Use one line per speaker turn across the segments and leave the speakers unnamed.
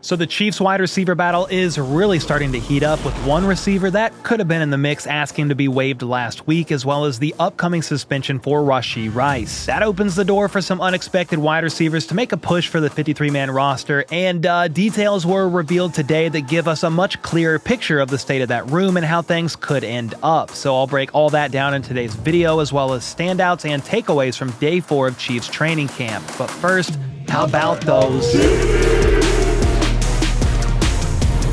So the Chiefs wide receiver battle is really starting to heat up, with one receiver that could have been in the mix asking to be waived last week, as well as the upcoming suspension for Rashee Rice. That opens the door for some unexpected wide receivers to make a push for the 53-man roster, and details were revealed today that give us a much clearer picture of the state of that room and how things could end up. So I'll break all that down in today's video, as well as standouts and takeaways from day 4 of Chiefs training camp. But first, how about those?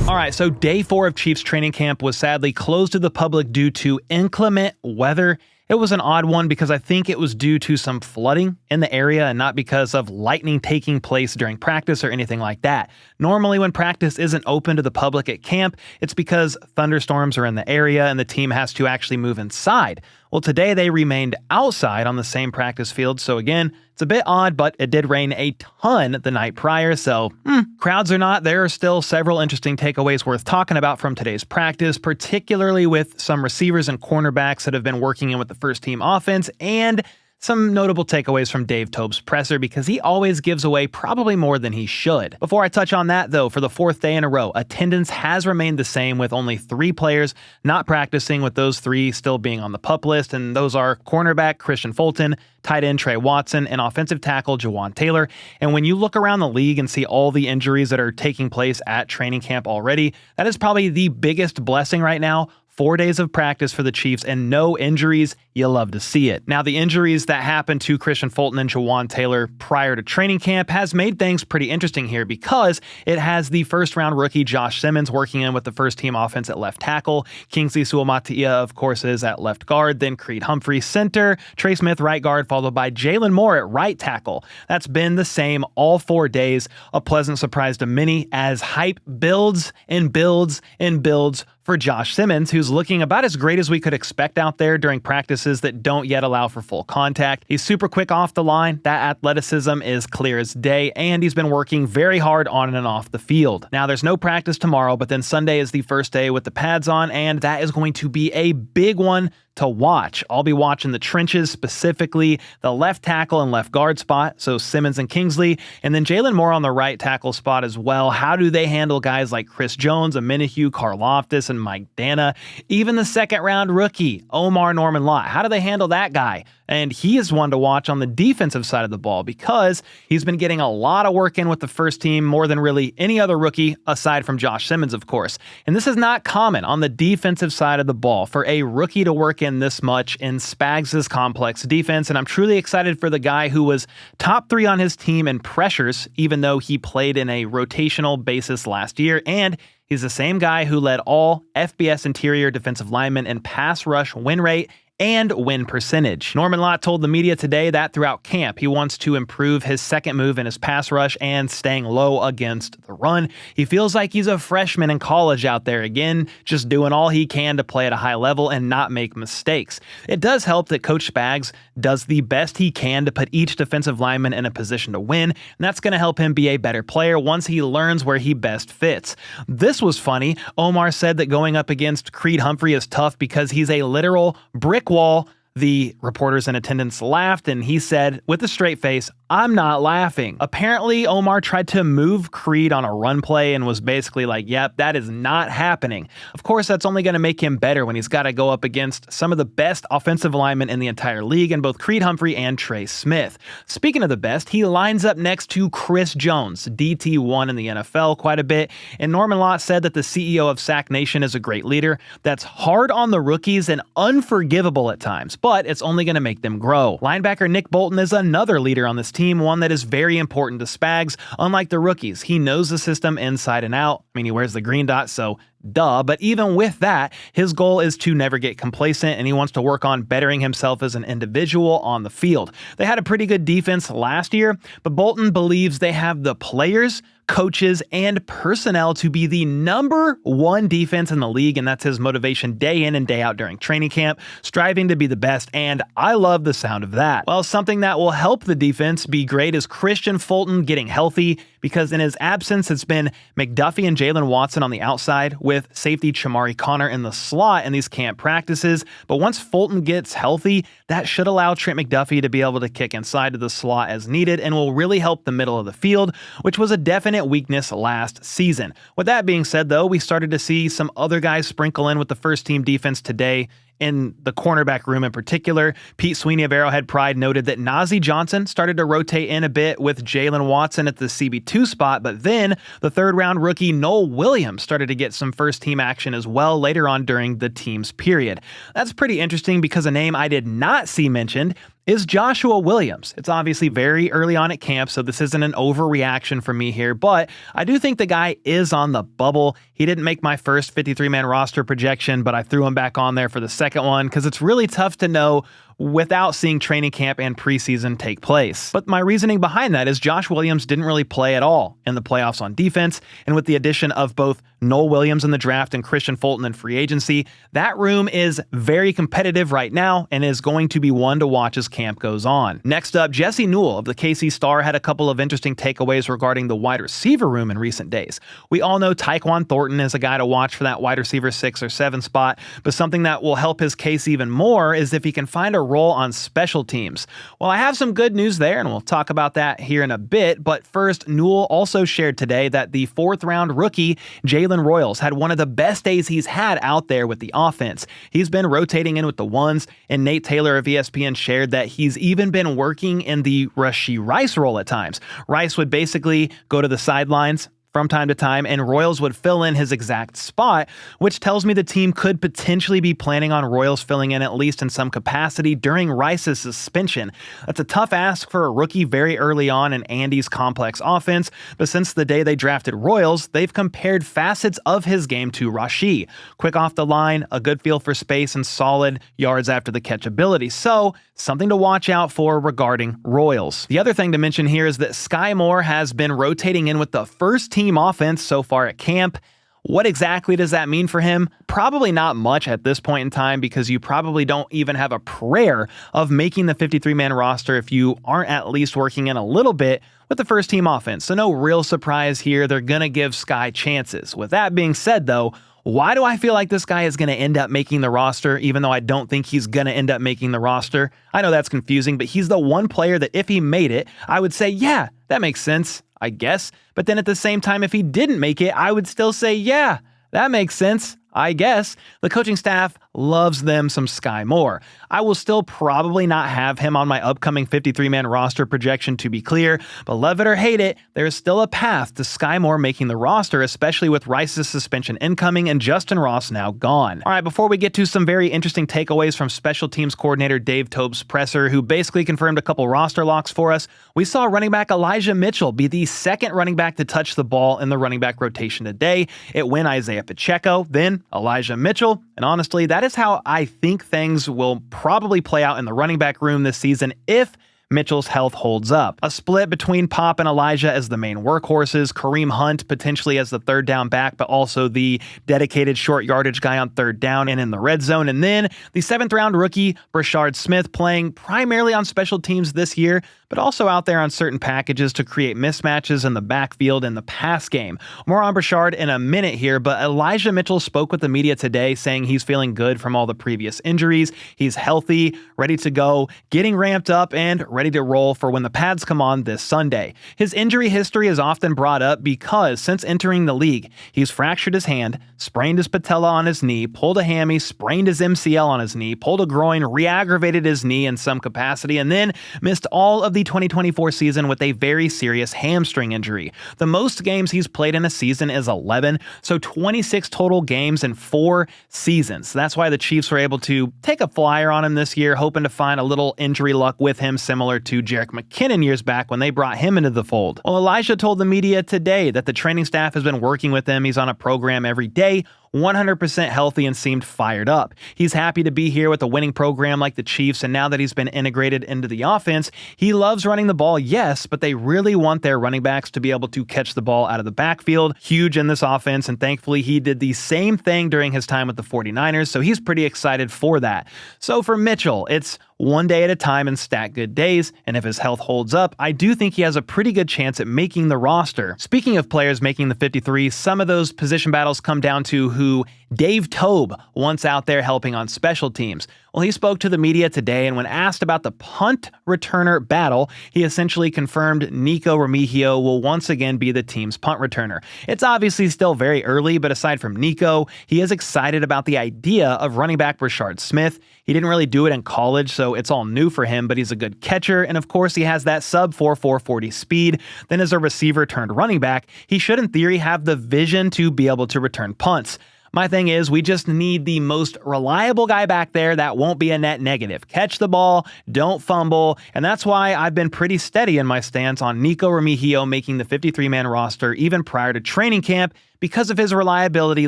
Alright, so day 4 of Chiefs training camp was sadly closed to the public due to inclement weather. It was an odd one because I think it was due to some flooding in the area and not because of lightning taking place during practice or anything like that. Normally when practice isn't open to the public at camp, it's because thunderstorms are in the area and the team has to actually move inside. Well, today they remained outside on the same practice field, so again, it's a bit odd, but it did rain a ton the night prior, so crowds or not, there are still several interesting takeaways worth talking about from today's practice, particularly with some receivers and cornerbacks that have been working in with the first team offense, and some notable takeaways from Dave Toub's presser, because he always gives away probably more than he should. Before I touch on that though, for the 4th day in a row, attendance has remained the same, with only 3 players not practicing, with those 3 still being on the PUP list, and those are cornerback Kristian Fulton, tight end Trey Watson, and offensive tackle Jawaan Taylor. And when you look around the league and see all the injuries that are taking place at training camp already, that is probably the biggest blessing right now. 4 days of practice for the Chiefs and no injuries. You love to see it. Now, the injuries that happened to Kristian Fulton and Jawaan Taylor prior to training camp has made things pretty interesting here, because it has the first-round rookie Josh Simmons working in with the first-team offense at left tackle. Kingsley Suamatia, of course, is at left guard, then Creed Humphrey center, Trey Smith right guard, followed by Jalen Moore at right tackle. That's been the same all 4 days. A pleasant surprise to many, as hype builds and builds and builds for Josh Simmons, who's looking about as great as we could expect out there during practices that don't yet allow for full contact. He's super quick off the line, that athleticism is clear as day, and he's been working very hard on and off the field. Now, there's no practice tomorrow, but then Sunday is the first day with the pads on, and that is going to be a big one to watch. I'll be watching the trenches, specifically the left tackle and left guard spot, so Simmons and Kingsley, and then Jalen Moore on the right tackle spot as well. How do they handle guys like Chris Jones, Omenihu, Karlaftis, and Mike Dana? Even the second-round rookie, Omar Norman Lott. How do they handle that guy? And he is one to watch on the defensive side of the ball, because he's been getting a lot of work in with the first team, more than really any other rookie, aside from Josh Simmons, of course. And this is not common on the defensive side of the ball for a rookie to work in this much in Spags' complex defense, and I'm truly excited for the guy who was top 3 on his team in pressures, even though he played in a rotational basis last year, and he's the same guy who led all FBS interior defensive linemen in pass rush win rate and win percentage. Norman Lott told the media today that throughout camp, he wants to improve his second move in his pass rush and staying low against the run. He feels like he's a freshman in college out there again, just doing all he can to play at a high level and not make mistakes. It does help that Coach Spags does the best he can to put each defensive lineman in a position to win, and that's going to help him be a better player once he learns where he best fits. This was funny. Omar said that going up against Creed Humphrey is tough because he's a literal brick wall. The reporters in attendance laughed, and he said with a straight face, "I'm not laughing." Apparently, Omar tried to move Creed on a run play and was basically like, yep, that is not happening. Of course, that's only going to make him better when he's got to go up against some of the best offensive linemen in the entire league in both Creed Humphrey and Trey Smith. Speaking of the best, he lines up next to Chris Jones, DT1 in the NFL quite a bit, and Norman Lott said that the CEO of Sack Nation is a great leader that's hard on the rookies and unforgivable at times, but it's only going to make them grow. Linebacker Nick Bolton is another leader on this team, one that is very important to Spags. Unlike the rookies, he knows the system inside and out. I mean, he wears the green dot, so duh. But even with that, his goal is to never get complacent, and he wants to work on bettering himself as an individual on the field. They had a pretty good defense last year, but Bolton believes they have the players, coaches, and personnel to be the #1 defense in the league, and that's his motivation day in and day out during training camp, striving to be the best, and I love the sound of that. Well, something that will help the defense be great is Kristian Fulton getting healthy. because in his absence, it's been McDuffie and Jalen Watson on the outside with safety Chamari Connor in the slot in these camp practices. But once Thornton gets healthy, that should allow Trent McDuffie to be able to kick inside to the slot as needed and will really help the middle of the field, which was a definite weakness last season. With that being said, though, we started to see some other guys sprinkle in with the first team defense today. In the cornerback room in particular, Pete Sweeney of Arrowhead Pride noted that Nazeeh Johnson started to rotate in a bit with Jalen Watson at the CB2 spot, but then the third-round rookie Nohl Williams started to get some first-team action as well later on during the team's period. That's pretty interesting because a name I did not see mentioned is Joshua Williams. It's obviously very early on at camp, so this isn't an overreaction from me here, but I do think the guy is on the bubble. He didn't make my first 53-man roster projection, but I threw him back on there for the second one because it's really tough to know without seeing training camp and preseason take place. But my reasoning behind that is Josh Williams didn't really play at all in the playoffs on defense, and with the addition of both Nohl Williams in the draft and Christian Fulton in free agency, that room is very competitive right now and is going to be one to watch as camp goes on. Next up, Jesse Newell of the KC Star had a couple of interesting takeaways regarding the wide receiver room in recent days. We all know Tyquan Thornton is a guy to watch for that wide receiver 6 or 7 spot, but something that will help his case even more is if he can find a role on special teams. Well, I have some good news there, and we'll talk about that here in a bit, but first, Nohl also shared today that the 4th-round rookie, Jalen Royals, had one of the best days he's had out there with the offense. He's been rotating in with the ones, and Nate Taylor of ESPN shared that he's even been working in the Rashee Rice role at times. Rice would basically go to the sidelines from time to time, and Royals would fill in his exact spot, which tells me the team could potentially be planning on Royals filling in at least in some capacity during Rice's suspension. That's a tough ask for a rookie very early on in Andy's complex offense, but since the day they drafted Royals, they've compared facets of his game to Rashee. Quick off the line, a good feel for space, and solid yards after the catch ability. So, something to watch out for regarding Royals. The other thing to mention here is that Skyy Moore has been rotating in with the first team offense so far at camp. What exactly does that mean for him? Probably not much at this point in time because you probably don't even have a prayer of making the 53-man roster if you aren't at least working in a little bit with the first team offense. So no real surprise here. They're going to give Skyy chances. With that being said, though, why do I feel like this guy is going to end up making the roster, even though I don't think he's going to end up making the roster? I know that's confusing, but he's the one player that if he made it, I would say, yeah, that makes sense, I guess. But then at the same time, if he didn't make it, I would still say, yeah, that makes sense, I guess. The coaching staff loves them some Skyy Moore. I will still probably not have him on my upcoming 53-man roster projection, to be clear, but love it or hate it, there is still a path to Skyy Moore making the roster, especially with Rice's suspension incoming and Justin Ross now gone. All right, before we get to some very interesting takeaways from special teams coordinator Dave Toub's presser, who basically confirmed a couple roster locks for us, we saw running back Elijah Mitchell be the second running back to touch the ball in the running back rotation today. It went Isaiah Pacheco, then Elijah Mitchell, and honestly, that is how I think things will probably play out in the running back room this season if Mitchell's health holds up. A split between Pop and Elijah as the main workhorses, Kareem Hunt potentially as the third down back, but also the dedicated short yardage guy on third down and in the red zone. And then the 7th-round rookie, Brashard Smith, playing primarily on special teams this year, but also out there on certain packages to create mismatches in the backfield and the pass game. More on Brashard in a minute here, but Elijah Mitchell spoke with the media today saying he's feeling good from all the previous injuries. He's healthy, ready to go, getting ramped up, and ready to roll for when the pads come on this Sunday. His injury history is often brought up because since entering the league, he's fractured his hand, sprained his patella on his knee, pulled a hammy, sprained his MCL on his knee, pulled a groin, re-aggravated his knee in some capacity, and then missed all of the 2024 season with a very serious hamstring injury. The most games he's played in a season is 11, so 26 total games in 4 seasons. That's why the Chiefs were able to take a flyer on him this year, hoping to find a little injury luck with him, similar to Jerick McKinnon years back when they brought him into the fold. Well, Elijah told the media today that the training staff has been working with him. He's on a program every day, 100% healthy, and seemed fired up. He's happy to be here with a winning program like the Chiefs, and now that he's been integrated into the offense, he loves running the ball, yes, but they really want their running backs to be able to catch the ball out of the backfield. Huge in this offense, and thankfully he did the same thing during his time with the 49ers, so he's pretty excited for that. So for Mitchell, it's one day at a time and stack good days, and if his health holds up, I do think he has a pretty good chance at making the roster. Speaking of players making the 53, some of those position battles come down to who Dave Toub wants out there helping on special teams. Well, he spoke to the media today, and when asked about the punt returner battle, he essentially confirmed Nico Remigio will once again be the team's punt returner. It's obviously still very early, but aside from Nico, he is excited about the idea of running back Brashard Smith. He didn't really do it in college, so it's all new for him, but he's a good catcher, and of course he has that sub 4.4 40 speed. Then as a receiver turned running back, he should in theory have the vision to be able to return punts. My thing is, we just need the most reliable guy back there that won't be a net negative. Catch the ball, don't fumble, and that's why I've been pretty steady in my stance on Nico Remigio making the 53-man roster even prior to training camp because of his reliability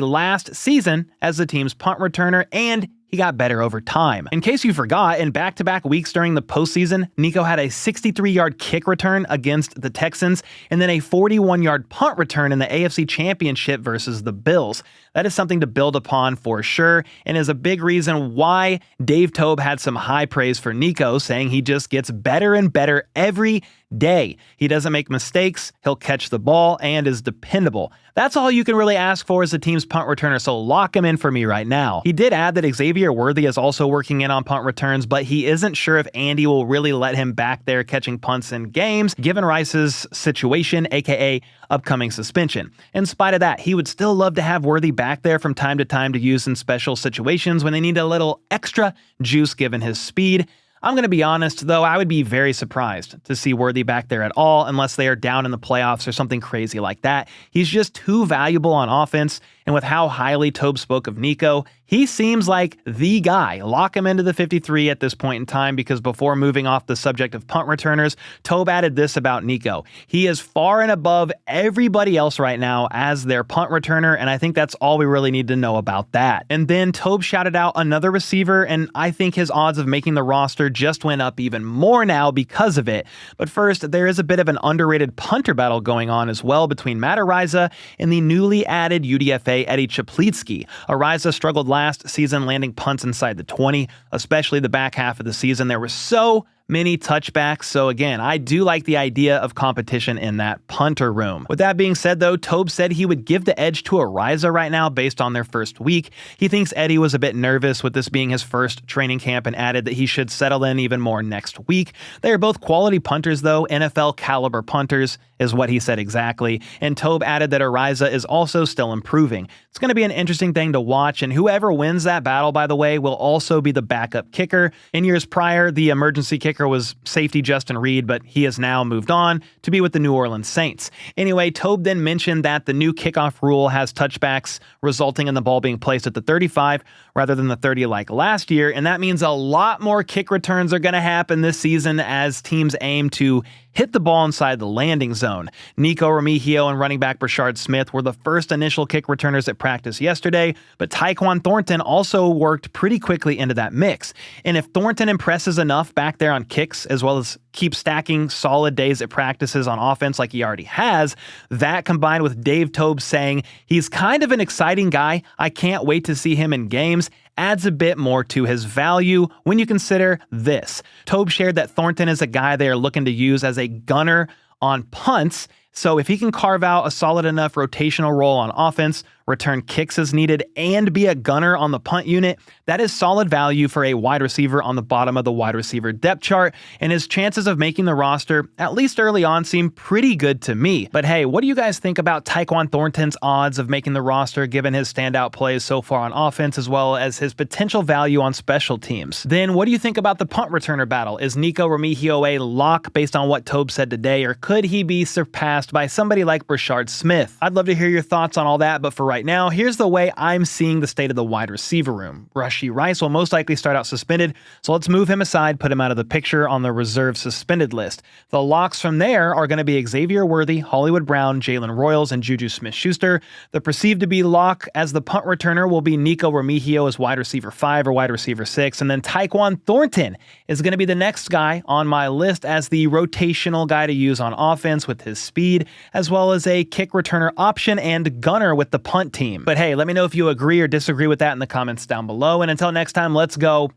last season as the team's punt returner, and he got better over time. In case you forgot, in back-to-back weeks during the postseason, Nico had a 63-yard kick return against the Texans and then a 41-yard punt return in the AFC Championship versus the Bills. That is something to build upon for sure, and is a big reason why Dave Toub had some high praise for Nico, saying he just gets better and better every day. He doesn't make mistakes, he'll catch the ball, and is dependable. That's all you can really ask for as the team's punt returner, so lock him in for me right now. He did add that Xavier Worthy is also working in on punt returns, but he isn't sure if Andy will really let him back there catching punts in games, given Rice's situation, aka upcoming suspension. In spite of that, he would still love to have Worthy back there from time to time to use in special situations when they need a little extra juice given his speed. I'm going to be honest, though, I would be very surprised to see Worthy back there at all unless they are down in the playoffs or something crazy like that. He's just too valuable on offense, and with how highly Toub spoke of Nico, he seems like the guy. Lock him into the 53 at this point in time, because before moving off the subject of punt returners, Toub added this about Nico. He is far and above everybody else right now as their punt returner, and I think that's all we really need to know about that. And then Toub shouted out another receiver, and I think his odds of making the roster just went up even more now because of it. But first, there is a bit of an underrated punter battle going on as well between Matt Araiza and the newly added UDFA Eddie Chaplitsky. Araiza struggled last season landing punts inside the 20, especially the back half of the season. There were so many touchbacks, so again, I do like the idea of competition in that punter room. With that being said, though, Toub said he would give the edge to Araiza right now based on their first week. He thinks Eddie was a bit nervous with this being his first training camp and added that he should settle in even more next week. They are both quality punters, though, NFL caliber punters is what he said exactly, and Toub added that Araiza is also still improving. It's going to be an interesting thing to watch, and whoever wins that battle, by the way, will also be the backup kicker. In years prior, the emergency kicker was safety Justin Reed, but he has now moved on to be with the New Orleans Saints. Anyway, Toub then mentioned that the new kickoff rule has touchbacks resulting in the ball being placed at the 35 rather than the 30 like last year, and that means a lot more kick returns are going to happen this season as teams aim to hit the ball inside the landing zone. Nico Remigio and running back Brashard Smith were the first initial kick returners at practice yesterday, but Tyquan Thornton also worked pretty quickly into that mix. And if Thornton impresses enough back there on kicks, as well as keep stacking solid days at practices on offense like he already has, that combined with Dave Toub saying he's kind of an exciting guy, I can't wait to see him in games, adds a bit more to his value when you consider this. Toub shared that Thornton is a guy they are looking to use as a gunner on punts, so if he can carve out a solid enough rotational role on offense, return kicks as needed, and be a gunner on the punt unit, that is solid value for a wide receiver on the bottom of the wide receiver depth chart, and his chances of making the roster, at least early on, seem pretty good to me. But hey, what do you guys think about Tyquan Thornton's odds of making the roster given his standout plays so far on offense as well as his potential value on special teams? Then what do you think about the punt returner battle? Is Nico Remigio a lock based on what Toub said today, or could he be surpassed by somebody like Brashard Smith? I'd love to hear your thoughts on all that, but for right now, here's the way I'm seeing the state of the wide receiver room. Rashee Rice will most likely start out suspended, so let's move him aside, put him out of the picture on the reserve suspended list. The locks from there are going to be Xavier Worthy, Hollywood Brown, Jalen Royals, and Juju Smith-Schuster. The perceived to be lock as the punt returner will be Nico Remigio as wide receiver 5 or wide receiver 6, and then Tyquan Thornton is going to be the next guy on my list as the rotational guy to use on offense with his speed, as well as a kick returner option and gunner with the punt team. But hey, let me know if you agree or disagree with that in the comments down below. And until next time, let's go.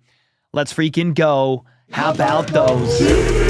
Let's freaking go. How about those?